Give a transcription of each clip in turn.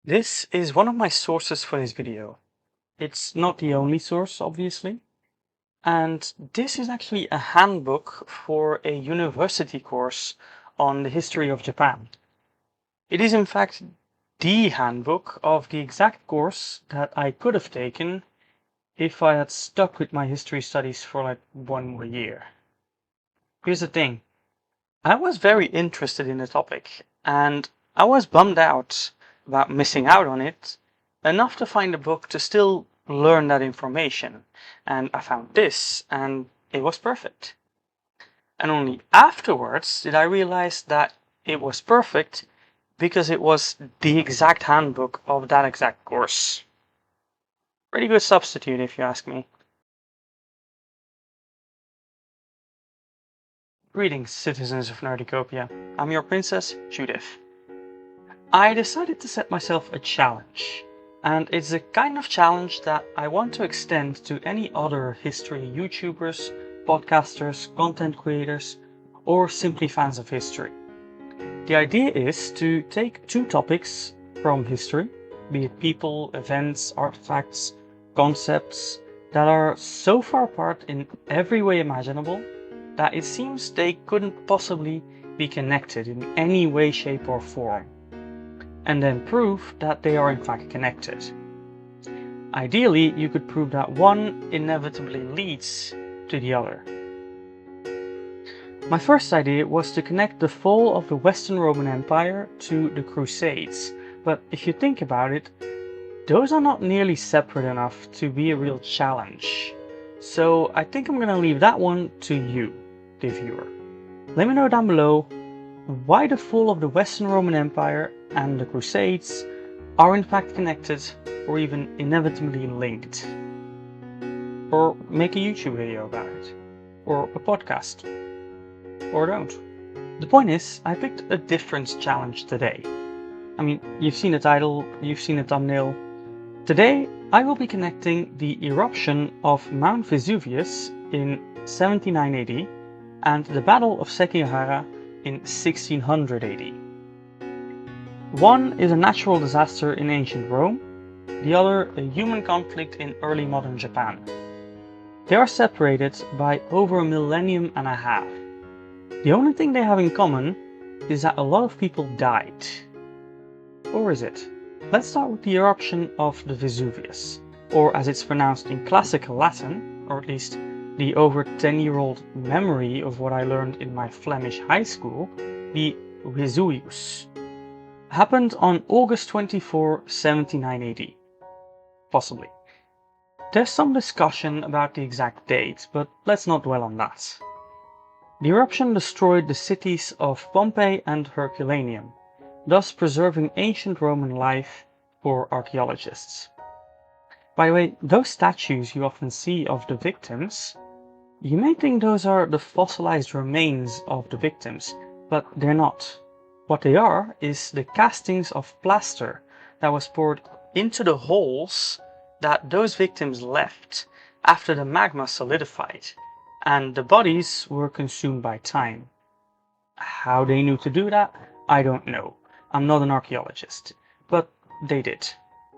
This is one of my sources for this video. It's not the only source, obviously. And this is actually a handbook for a university course on the history of Japan. It is in fact the handbook of the exact course that I could have taken if I had stuck with my history studies for like one more year. Here's the thing. I was very interested in the topic, and I was bummed out about missing out on it, enough to find a book to still learn that information. And I found this, and it was perfect. And only afterwards did I realize that it was perfect because it was the exact handbook of that exact course. Pretty good substitute, if you ask me. Greetings, citizens of Nerdicopia. I'm your princess, Judith. I decided to set myself a challenge, and it's a kind of challenge that I want to extend to any other history YouTubers, podcasters, content creators, or simply fans of history. The idea is to take two topics from history, be it people, events, artifacts, concepts, that are so far apart in every way imaginable that it seems they couldn't possibly be connected in any way, shape, or form, and then prove that they are in fact connected. Ideally, you could prove that one inevitably leads to the other. My first idea was to connect the fall of the Western Roman Empire to the Crusades, but if you think about it, those are not nearly separate enough to be a real challenge. So I think I'm gonna leave that one to you, the viewer. Let me know down below why the fall of the Western Roman Empire and the Crusades are in fact connected or even inevitably linked. Or make a YouTube video about it. Or a podcast. Or don't. The point is, I picked a different challenge today. I mean, you've seen the title, you've seen the thumbnail. Today, I will be connecting the eruption of Mount Vesuvius in 79 AD and the Battle of Sekigahara in 1600 AD. One is a natural disaster in ancient Rome, the other a human conflict in early modern Japan. They are separated by over a millennium and a half. The only thing they have in common is that a lot of people died. Or is it? Let's start with the eruption of the Vesuvius, or as it's pronounced in classical Latin, or at least the over 10-year-old memory of what I learned in my Flemish high school, the Vesuvius. Happened on August 24, 79 AD. Possibly. There's some discussion about the exact date, but let's not dwell on that. The eruption destroyed the cities of Pompeii and Herculaneum, thus preserving ancient Roman life for archaeologists. By the way, those statues you often see of the victims, you may think those are the fossilized remains of the victims, but they're not. What they are is the castings of plaster that was poured into the holes that those victims left after the magma solidified, and the bodies were consumed by time. How they knew to do that, I don't know. I'm not an archaeologist, but they did.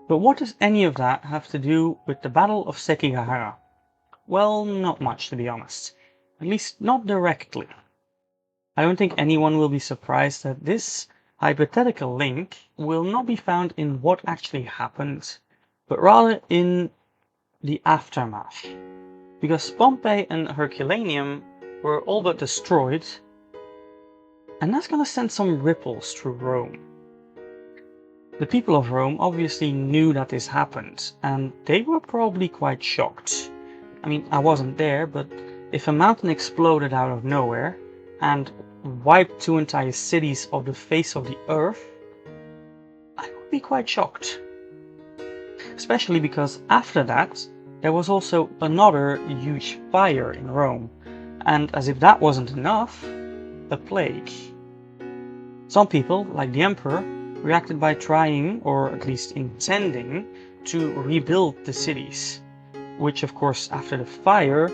But what does any of that have to do with the Battle of Sekigahara? Well, not much, to be honest. At least not directly. I don't think anyone will be surprised that this hypothetical link will not be found in what actually happened, but rather in the aftermath. Because Pompeii and Herculaneum were all but destroyed, and that's gonna send some ripples through Rome. The people of Rome obviously knew that this happened, and they were probably quite shocked. I mean, I wasn't there, but if a mountain exploded out of nowhere and wiped two entire cities off the face of the earth, I would be quite shocked. Especially because after that, there was also another huge fire in Rome, and as if that wasn't enough, a plague. Some people, like the emperor, reacted by trying, or at least intending, to rebuild the cities, which of course after the fire,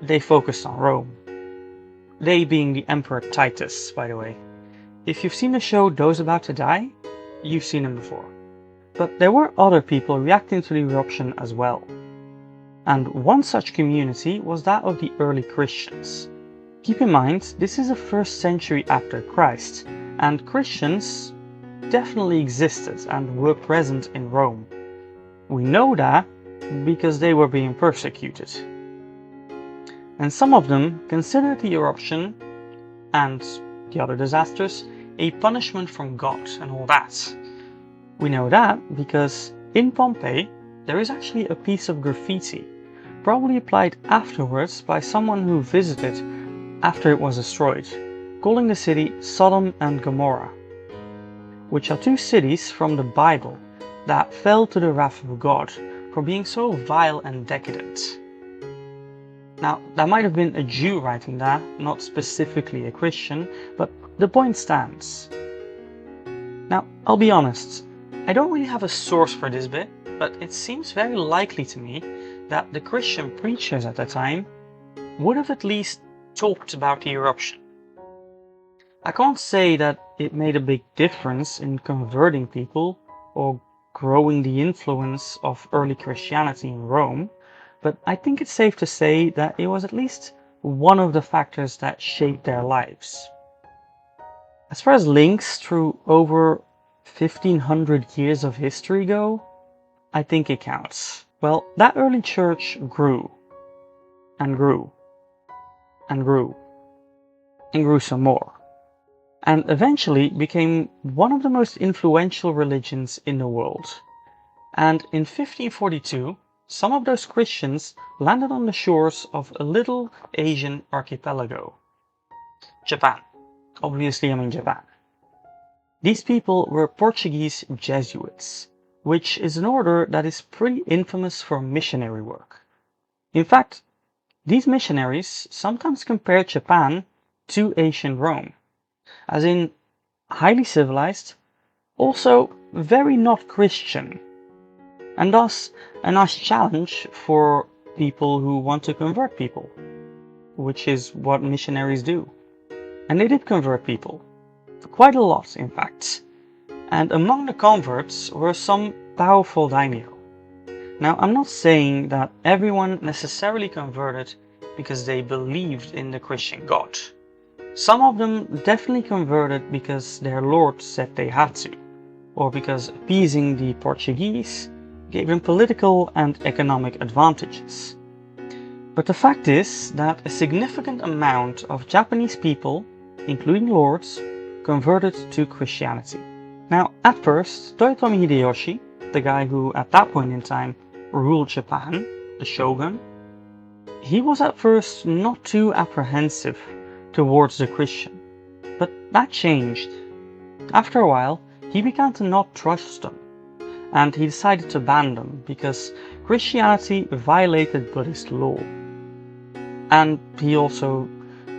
they focused on Rome. They being the Emperor Titus, by the way. If you've seen the show Those About to Die, you've seen him before. but there were other people reacting to the eruption as well. And one such community was that of the early Christians. Keep in mind, this is the 1st century after Christ, and Christians definitely existed and were present in Rome. We know that because they were being persecuted. And some of them considered the eruption and the other disasters a punishment from God and all that. We know that because in Pompeii there is actually a piece of graffiti, probably applied afterwards by someone who visited after it was destroyed, calling the city Sodom and Gomorrah, which are 2 cities from the Bible that fell to the wrath of God for being so vile and decadent. Now, that might have been a Jew writing that, not specifically a Christian, but the point stands. Now, I'll be honest, I don't really have a source for this bit, but it seems very likely to me that the Christian preachers at the time would have at least talked about the eruption. I can't say that it made a big difference in converting people or growing the influence of early Christianity in Rome, but I think it's safe to say that it was at least one of the factors that shaped their lives. As far as links through over 1500 years of history go, I think it counts. Well, that early church grew, and grew, and grew, and grew some more, and eventually became one of the most influential religions in the world. And in 1542, some of those Christians landed on the shores of a little Asian archipelago. Japan. Obviously, I mean Japan. These people were Portuguese Jesuits, which is an order that is pretty infamous for missionary work. In fact, these missionaries sometimes compare Japan to ancient Rome, as in highly civilized, also very not Christian, and thus a nice challenge for people who want to convert people, which is what missionaries do. And they did convert people, quite a lot in fact, and among the converts were some powerful daimyo. Now, I'm not saying that everyone necessarily converted because they believed in the Christian God. Some of them definitely converted because their lord said they had to, or because appeasing the Portuguese gave them political and economic advantages. But the fact is that a significant amount of Japanese people, including lords, converted to Christianity. Now, at first, Toyotomi Hideyoshi, the guy who at that point in time ruled Japan, the shogun, he was at first not too apprehensive towards the Christian, but that changed. After a while, he began to not trust them, and he decided to ban them because Christianity violated Buddhist law. And he also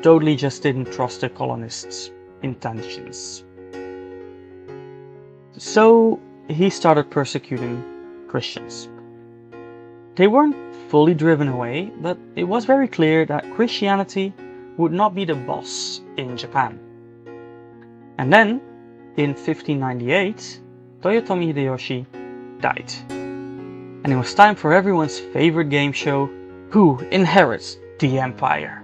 totally just didn't trust the colonists' intentions. So he started persecuting Christians. They weren't fully driven away, but it was very clear that Christianity would not be the boss in Japan. And then, in 1598, Toyotomi Hideyoshi died. And it was time for everyone's favorite game show, Who Inherits the Empire?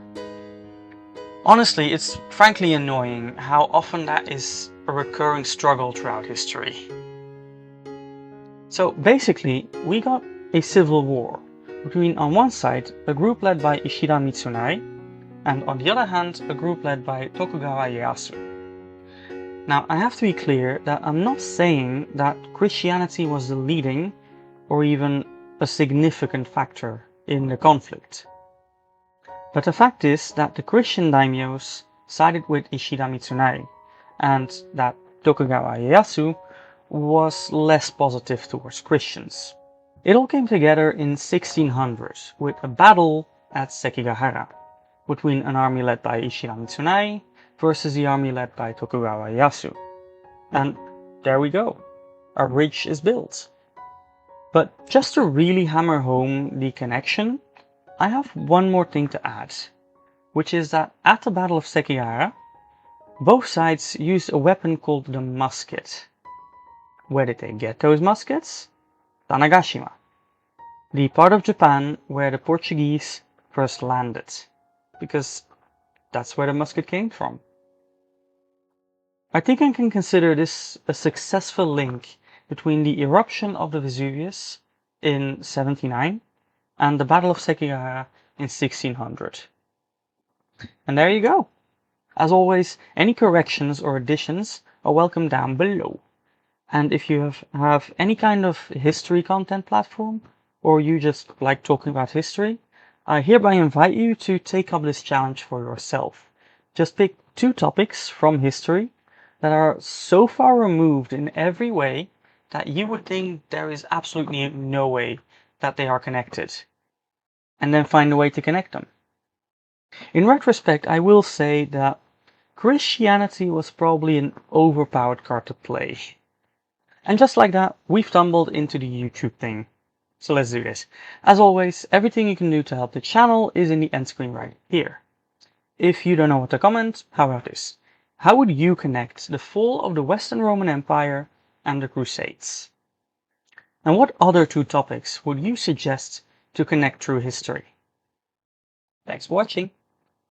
Honestly, it's frankly annoying how often that is a recurring struggle throughout history. So basically, we got a civil war between, on one side, a group led by Ishida Mitsunari, and on the other hand, a group led by Tokugawa Ieyasu. Now, I have to be clear that I'm not saying that Christianity was the leading or even a significant factor in the conflict. But the fact is that the Christian daimyos sided with Ishida Mitsunari, and that Tokugawa Ieyasu was less positive towards Christians. It all came together in 1600 with a battle at Sekigahara between an army led by Ishida Mitsunari versus the army led by Tokugawa Ieyasu. And there we go, a bridge is built. But just to really hammer home the connection, I have one more thing to add, which is that at the Battle of Sekigahara, both sides used a weapon called the musket. Where did they get those muskets? Tanegashima, the part of Japan where the Portuguese first landed, because that's where the musket came from. I think I can consider this a successful link between the eruption of the Vesuvius in 79 and the Battle of Sekigahara in 1600. And there you go. As always, any corrections or additions are welcome down below. And if you have any kind of history content platform, or you just like talking about history, I hereby invite you to take up this challenge for yourself. Just pick 2 topics from history that are so far removed in every way that you would think there is absolutely no way that they are connected, and then find a way to connect them. In retrospect, I will say that Christianity was probably an overpowered card to play. And just like that, we've stumbled into the YouTube thing. So let's do this. As always, everything you can do to help the channel is in the end screen right here. If you don't know what to comment, how about this? How would you connect the fall of the Western Roman Empire and the Crusades? And what other 2 topics would you suggest to connect through history? Thanks for watching.